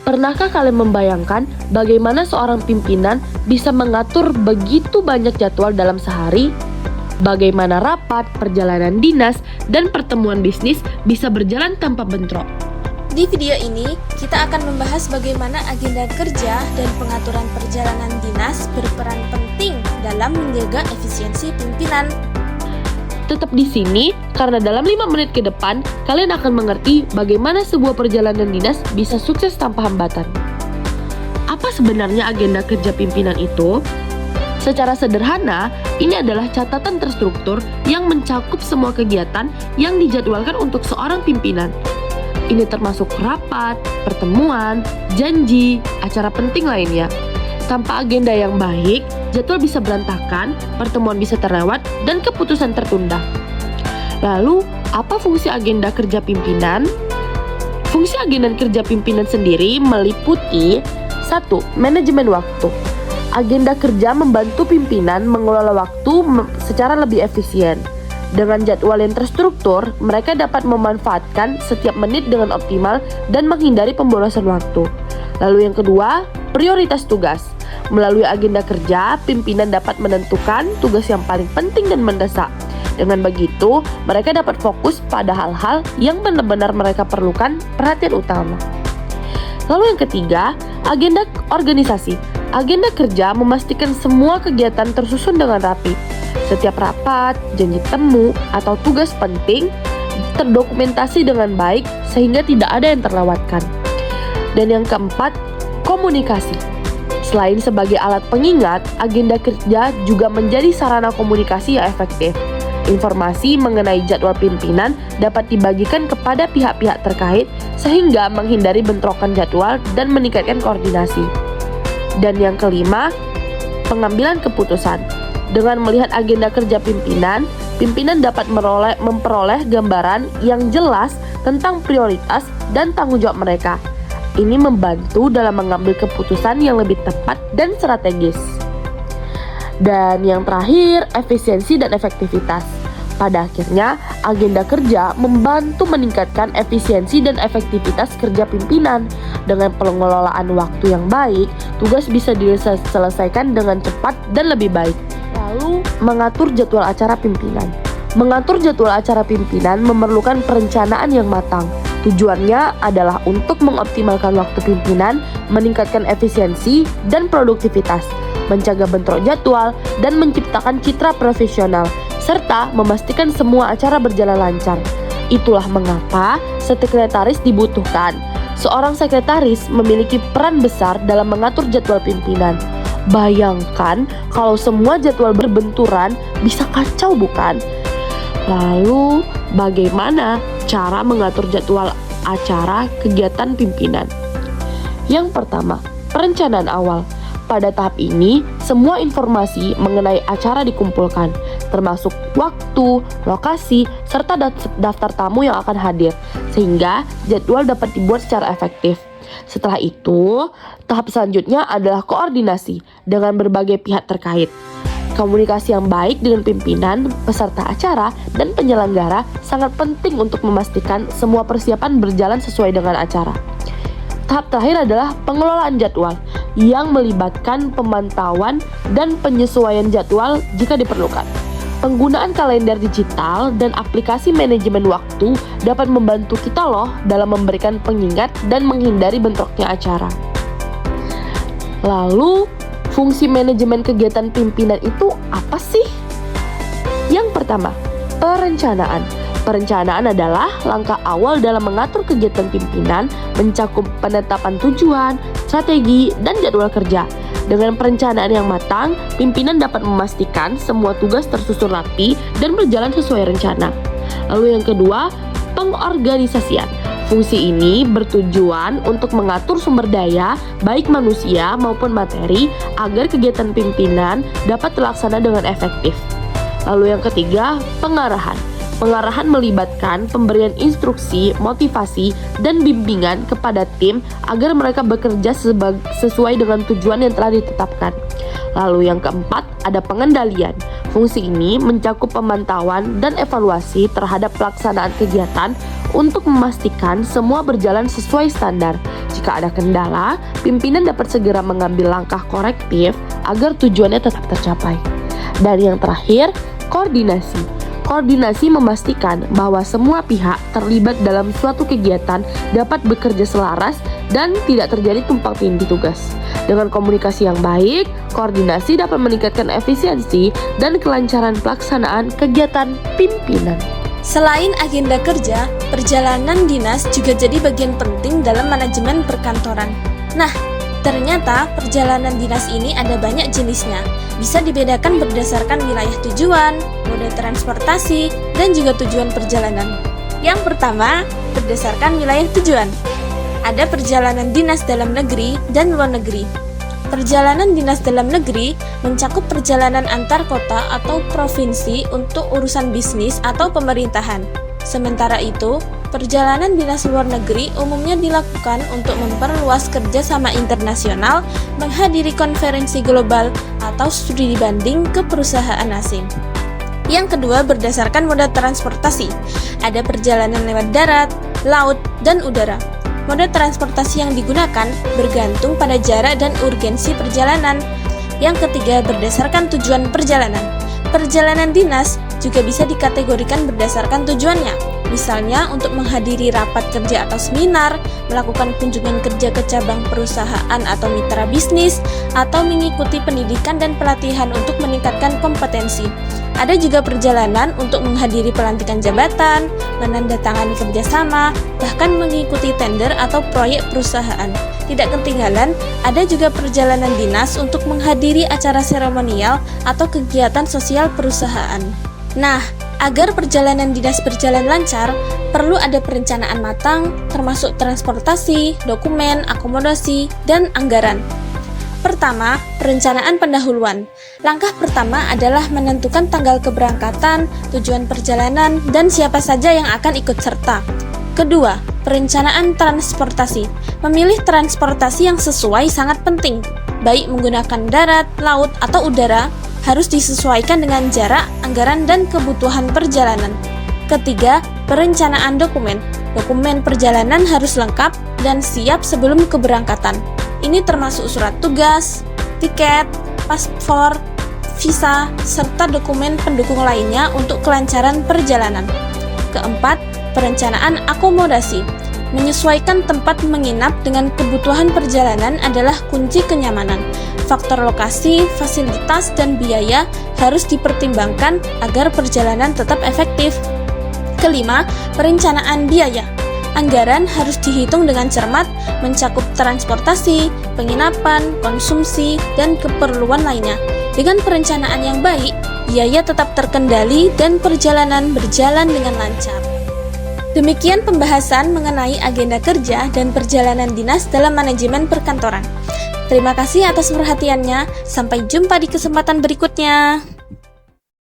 Pernahkah kalian membayangkan bagaimana seorang pimpinan bisa mengatur begitu banyak jadwal dalam sehari? Bagaimana rapat, perjalanan dinas, dan pertemuan bisnis bisa berjalan tanpa bentrok? Di video ini, kita akan membahas bagaimana agenda kerja dan pengaturan perjalanan dinas berperan penting dalam menjaga efisiensi pimpinan. Tetap di sini, karena dalam 5 menit ke depan, kalian akan mengerti bagaimana sebuah perjalanan dinas bisa sukses tanpa hambatan. Apa sebenarnya agenda kerja pimpinan itu? Secara sederhana, ini adalah catatan terstruktur yang mencakup semua kegiatan yang dijadwalkan untuk seorang pimpinan. Ini termasuk rapat, pertemuan, janji, acara penting lainnya. Tanpa agenda yang baik, jadwal bisa berantakan, pertemuan bisa terlewat, dan keputusan tertunda. Lalu, apa fungsi agenda kerja pimpinan? Fungsi agenda kerja pimpinan sendiri meliputi 1. Manajemen waktu. Agenda kerja membantu pimpinan mengelola waktu secara lebih efisien. Dengan jadwal yang terstruktur, mereka dapat memanfaatkan setiap menit dengan optimal dan menghindari pemborosan waktu. Lalu yang kedua, prioritas tugas. Melalui agenda kerja, pimpinan dapat menentukan tugas yang paling penting dan mendesak. Dengan begitu, mereka dapat fokus pada hal-hal yang benar-benar mereka perlukan perhatian utama. Lalu yang ketiga, agenda organisasi. Agenda kerja memastikan semua kegiatan tersusun dengan rapi. Setiap rapat, janji temu, atau tugas penting terdokumentasi dengan baik sehingga tidak ada yang terlewatkan. Dan yang keempat, komunikasi. Selain sebagai alat pengingat, agenda kerja juga menjadi sarana komunikasi yang efektif. Informasi mengenai jadwal pimpinan dapat dibagikan kepada pihak-pihak terkait sehingga menghindari bentrokan jadwal dan meningkatkan koordinasi. Dan yang kelima, pengambilan keputusan. Dengan melihat agenda kerja pimpinan, pimpinan dapat memperoleh gambaran yang jelas tentang prioritas dan tanggung jawab mereka. Ini membantu dalam mengambil keputusan yang lebih tepat dan strategis. Dan yang terakhir, efisiensi dan efektivitas. Pada akhirnya, agenda kerja membantu meningkatkan efisiensi dan efektivitas kerja pimpinan. Dengan pengelolaan waktu yang baik, tugas bisa diselesaikan dengan cepat dan lebih baik. Lalu, mengatur jadwal acara pimpinan. Mengatur jadwal acara pimpinan memerlukan perencanaan yang matang. Tujuannya adalah untuk mengoptimalkan waktu pimpinan, meningkatkan efisiensi dan produktivitas, mencegah bentrok jadwal, dan menciptakan citra profesional, serta memastikan semua acara berjalan lancar. Itulah mengapa sekretaris dibutuhkan. Seorang sekretaris memiliki peran besar dalam mengatur jadwal pimpinan. Bayangkan kalau semua jadwal berbenturan, bisa kacau bukan? Lalu, bagaimana cara mengatur jadwal acara kegiatan pimpinan? Yang pertama, perencanaan awal. Pada tahap ini, semua informasi mengenai acara dikumpulkan, termasuk waktu, lokasi, serta daftar tamu yang akan hadir, sehingga jadwal dapat dibuat secara efektif. Setelah itu, tahap selanjutnya adalah koordinasi dengan berbagai pihak terkait. Komunikasi yang baik dengan pimpinan, peserta acara, dan penyelenggara sangat penting untuk memastikan semua persiapan berjalan sesuai dengan acara. Tahap terakhir adalah pengelolaan jadwal yang melibatkan pemantauan dan penyesuaian jadwal jika diperlukan. Penggunaan kalender digital dan aplikasi manajemen waktu dapat membantu kita loh dalam memberikan pengingat dan menghindari bentroknya acara. Lalu, fungsi manajemen kegiatan pimpinan itu apa sih? Yang pertama, perencanaan. Perencanaan adalah langkah awal dalam mengatur kegiatan pimpinan, mencakup penetapan tujuan, strategi, dan jadwal kerja. Dengan perencanaan yang matang, pimpinan dapat memastikan semua tugas tersusun rapi dan berjalan sesuai rencana. Lalu yang kedua, pengorganisasian. Fungsi ini bertujuan untuk mengatur sumber daya, baik manusia maupun materi, agar kegiatan pimpinan dapat terlaksana dengan efektif. Lalu yang ketiga, pengarahan. Pengarahan melibatkan pemberian instruksi, motivasi, dan bimbingan kepada tim agar mereka bekerja sesuai dengan tujuan yang telah ditetapkan. Lalu yang keempat, ada pengendalian. Fungsi ini mencakup pemantauan dan evaluasi terhadap pelaksanaan kegiatan untuk memastikan semua berjalan sesuai standar. Jika ada kendala, pimpinan dapat segera mengambil langkah korektif agar tujuannya tetap tercapai. Dan yang terakhir, koordinasi. Koordinasi memastikan bahwa semua pihak terlibat dalam suatu kegiatan dapat bekerja selaras dan tidak terjadi tumpang tindih tugas. Dengan komunikasi yang baik, koordinasi dapat meningkatkan efisiensi dan kelancaran pelaksanaan kegiatan pimpinan. Selain agenda kerja, perjalanan dinas juga jadi bagian penting dalam manajemen perkantoran. Nah, ternyata perjalanan dinas ini ada banyak jenisnya. Bisa dibedakan berdasarkan wilayah tujuan, mode transportasi, dan juga tujuan perjalanan. Yang pertama, berdasarkan wilayah tujuan. Ada perjalanan dinas dalam negeri dan luar negeri. Perjalanan dinas dalam negeri mencakup perjalanan antar kota atau provinsi untuk urusan bisnis atau pemerintahan. Sementara itu, perjalanan dinas luar negeri umumnya dilakukan untuk memperluas kerjasama internasional, menghadiri konferensi global, atau studi banding ke perusahaan asing. Yang kedua, berdasarkan moda transportasi. Ada perjalanan lewat darat, laut, dan udara. Mode transportasi yang digunakan bergantung pada jarak dan urgensi perjalanan. Yang ketiga, berdasarkan tujuan perjalanan. Perjalanan dinas juga bisa dikategorikan berdasarkan tujuannya. Misalnya untuk menghadiri rapat kerja atau seminar, melakukan kunjungan kerja ke cabang perusahaan atau mitra bisnis, atau mengikuti pendidikan dan pelatihan untuk meningkatkan kompetensi. Ada juga perjalanan untuk menghadiri pelantikan jabatan, menandatangani kerjasama, bahkan mengikuti tender atau proyek perusahaan. Tidak ketinggalan, ada juga perjalanan dinas untuk menghadiri acara seremonial atau kegiatan sosial perusahaan. Nah, agar perjalanan dinas berjalan lancar, perlu ada perencanaan matang, termasuk transportasi, dokumen, akomodasi, dan anggaran. Pertama, perencanaan pendahuluan. Langkah pertama adalah menentukan tanggal keberangkatan, tujuan perjalanan, dan siapa saja yang akan ikut serta. Kedua, perencanaan transportasi. Memilih transportasi yang sesuai sangat penting. Baik menggunakan darat, laut, atau udara, harus disesuaikan dengan jarak, anggaran, dan kebutuhan perjalanan. Ketiga, perencanaan dokumen. Dokumen perjalanan harus lengkap dan siap sebelum keberangkatan. Ini termasuk surat tugas, tiket, paspor, visa, serta dokumen pendukung lainnya untuk kelancaran perjalanan. Keempat, perencanaan akomodasi. Menyesuaikan tempat menginap dengan kebutuhan perjalanan adalah kunci kenyamanan. Faktor lokasi, fasilitas, dan biaya harus dipertimbangkan agar perjalanan tetap efektif. Kelima, perencanaan biaya. Anggaran harus dihitung dengan cermat, mencakup transportasi, penginapan, konsumsi, dan keperluan lainnya. Dengan perencanaan yang baik, biaya tetap terkendali dan perjalanan berjalan dengan lancar. Demikian pembahasan mengenai agenda kerja dan perjalanan dinas dalam manajemen perkantoran. Terima kasih atas perhatiannya. Sampai jumpa di kesempatan berikutnya.